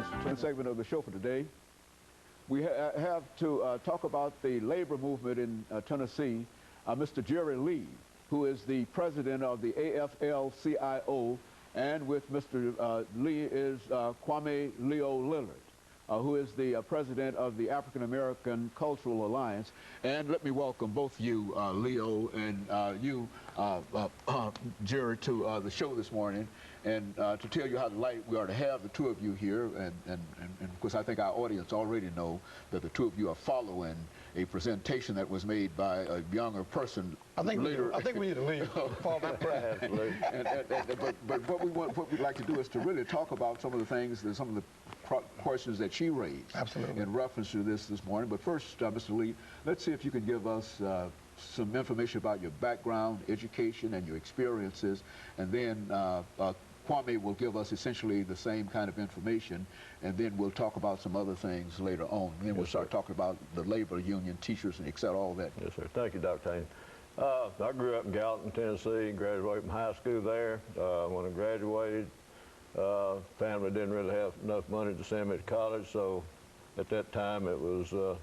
Tennesse segment of the show for today. We have to talk about the labor movement in Tennessee. Mr. JLee1, who is the president of the AFL-CIO, and with Mr. Lee is Kwame LLillard, who is the president of the African American Cultural Alliance. And let me welcome both you, Leo, and you, Jerry, to the show this morning, and to tell you how delighted we are to have the two of you here. And of course, I think our audience already know that the two of you are following a presentation that was made by a younger person. I think we need to leave. Fall back. But what we'd like to do is to really talk about some of the things, some of the questions that she raised. Absolutely. In reference to this morning. But first, Mr. Lee, let's see if you can give us some information about your background, education, and your experiences, and then Kwame will give us essentially the same kind of information, and then we'll talk about some other things later on. And then we'll start talking about the labor union, teachers, and et cetera, all that. Yes, sir. Thank you, Dr. Haynes. I grew up in Gallatin, Tennessee, graduated from high school there. When I graduated, family didn't really have enough money to send me to college, so at that time it was a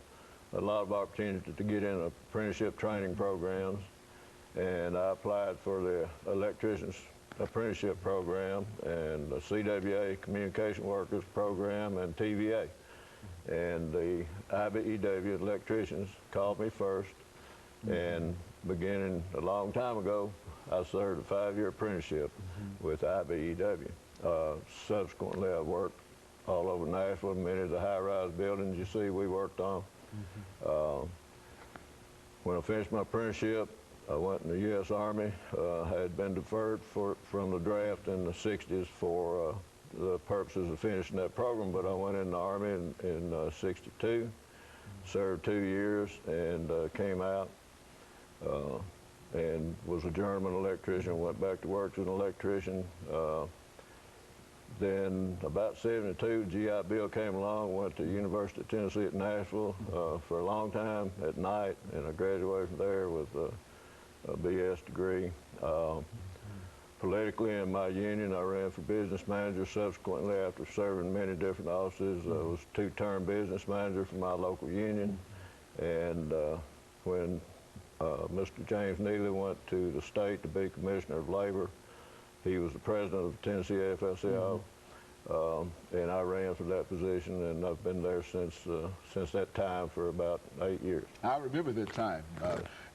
lot of opportunity to get in apprenticeship training programs, and I applied for the electrician's apprenticeship program and the CWA Communication Workers program and TVA. And the IBEW electricians called me first, and beginning a long time ago, I served a 5-year apprenticeship with IBEW. Subsequently, I worked all over Nashville, many of the high-rise buildings you see we worked on. When I finished my apprenticeship, I went in the U.S. Army. I had been deferred from the draft in the 60s for the purposes of finishing that program, but I went in the Army in 62, served 2 years, and came out and was a journeyman electrician, went back to work as an electrician. Then about 72, GI Bill came along, went to the University of Tennessee at Nashville for a long time at night, and I graduated from there with a BS degree. Politically in my union, I ran for business manager subsequently after serving many different offices. I was 2-term business manager for my local union, and when Mr. James Neely went to the state to be Commissioner of Labor, he was the president of the Tennessee AFL-CIO, and I ran for that position, and I've been there since that time for about 8 years. I remember that time.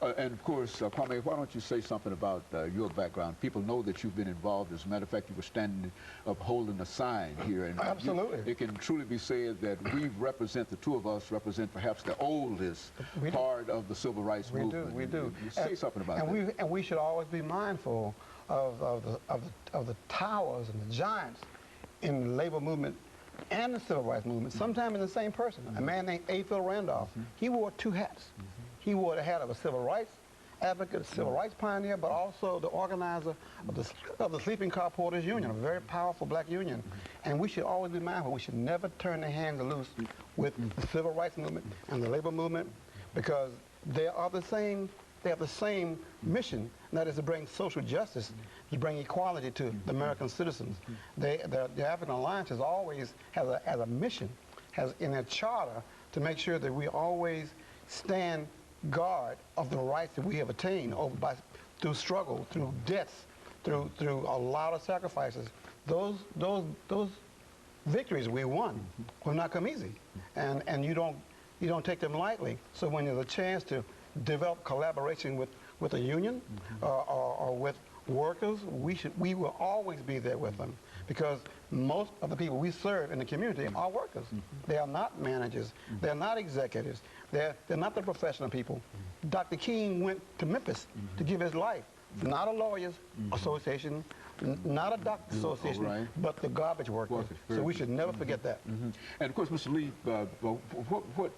And of course, Kwame, why don't you say something about your background? People know that you've been involved. As a matter of fact, you were standing up holding a sign here. And absolutely. It can truly be said that the two of us represent perhaps the oldest part of the civil rights movement. We do. Say something about that. And we should always be mindful of the towers and the giants in the labor movement and the civil rights movement, sometimes in the same person. A man named A. Phil Randolph, he wore 2 hats. He wore the hat of a civil rights advocate, a civil rights pioneer, but also the organizer of the Sleeping Car Porters Union, a very powerful black union. And we should always be mindful. We should never turn their hands loose with the civil rights movement and the labor movement, because they have the same mission, and that is to bring social justice, to bring equality to the American citizens. The African Alliance has always has a mission, has in their charter, to make sure that we always stand guard of the rights that we have attained through struggle, through deaths, through a lot of sacrifices. Those victories we won will not come easy, and you don't take them lightly. So when there's a chance to develop collaboration with a union or with workers, we will always be there with them, because most of the people we serve in the community are workers. They are not managers. They're not executives. They're not the professional people. Dr. King went to Memphis to give his life. Not a lawyers association, not a doctor's association, but the garbage workers. So we should never forget that. And of course, Mr. Lee, what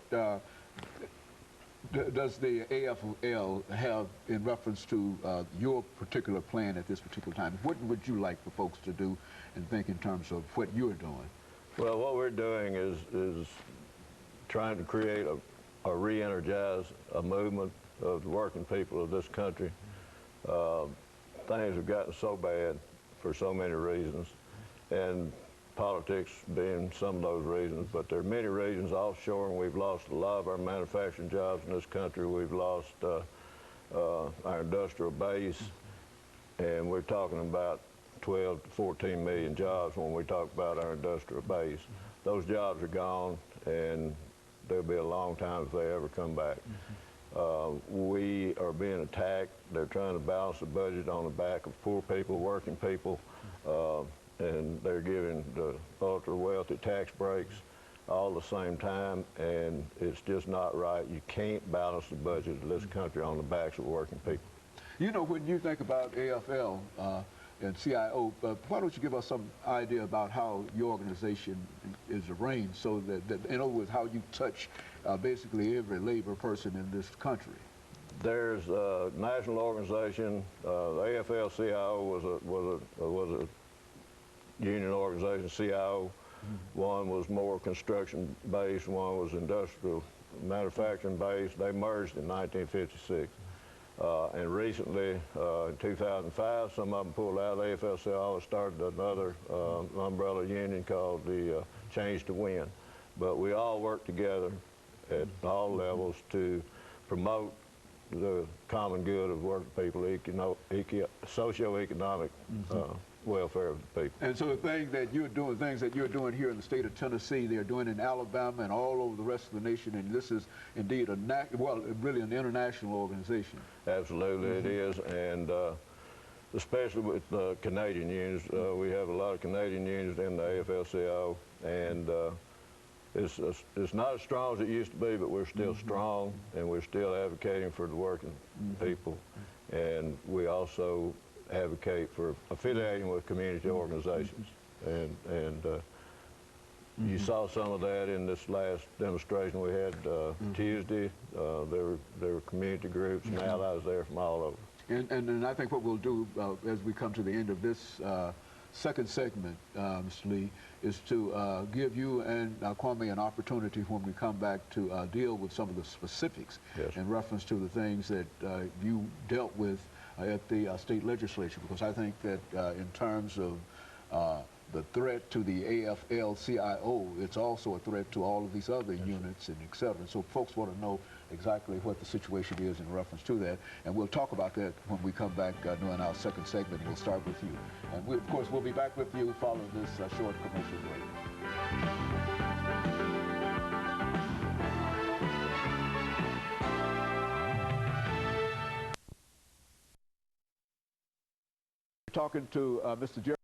does the AFL have in reference to your particular plan at this particular time? What would you like for folks to do and think in terms of what you're doing? Well, what we're doing is trying to create a re-energize a movement of the working people of this country. Things have gotten so bad for so many reasons, and politics being some of those reasons, but there are many reasons. Offshore, and we've lost a lot of our manufacturing jobs in this country. We've lost our industrial base, and we're talking about 12 to 14 million jobs when we talk about our industrial base. Those jobs are gone, and they'll be a long time if they ever come back. We are being attacked. They're trying to balance the budget on the back of poor people, working people, and they're giving the ultra-wealthy tax breaks all at the same time, and it's just not right. You can't balance the budget of this country on the backs of working people. You know, when you think about AFL and CIO, why don't you give us some idea about how your organization is arranged, so that in other words, how you touch basically every labor person in this country? There's a national organization. The AFL-CIO was a union organization. CIO, one was more construction-based, one was industrial manufacturing-based. They merged in 1956. And recently, in 2005, some of them pulled out of the AFL-CIO and started another umbrella union called the Change to Win. But we all work together at all levels to promote the common good of working people, socioeconomic welfare of the people. And so the things that you're doing here in the state of Tennessee, they're doing in Alabama and all over the rest of the nation, and this is indeed really an international organization. Absolutely, it is, and especially with the Canadian unions. We have a lot of Canadian unions in the AFL-CIO, and it's not as strong as it used to be, but we're still strong, and we're still advocating for the working people, and we also advocate for affiliating with community organizations, and you saw some of that in this last demonstration we had Tuesday. There were community groups and allies there from all over. And I think what we'll do as we come to the end of this second segment, Mr. Lee, is to give you and Kwame an opportunity when we come back to deal with some of the specifics in reference to the things that you dealt with at the state legislature, because I think that in terms of the threat to the AFL-CIO, it's also a threat to all of these other units and et cetera. And so folks want to know exactly what the situation is in reference to that, and we'll talk about that when we come back during our second segment. We'll start with you, and we, of course, we'll be back with you following this short commercial break. Talking to Mr. Jerry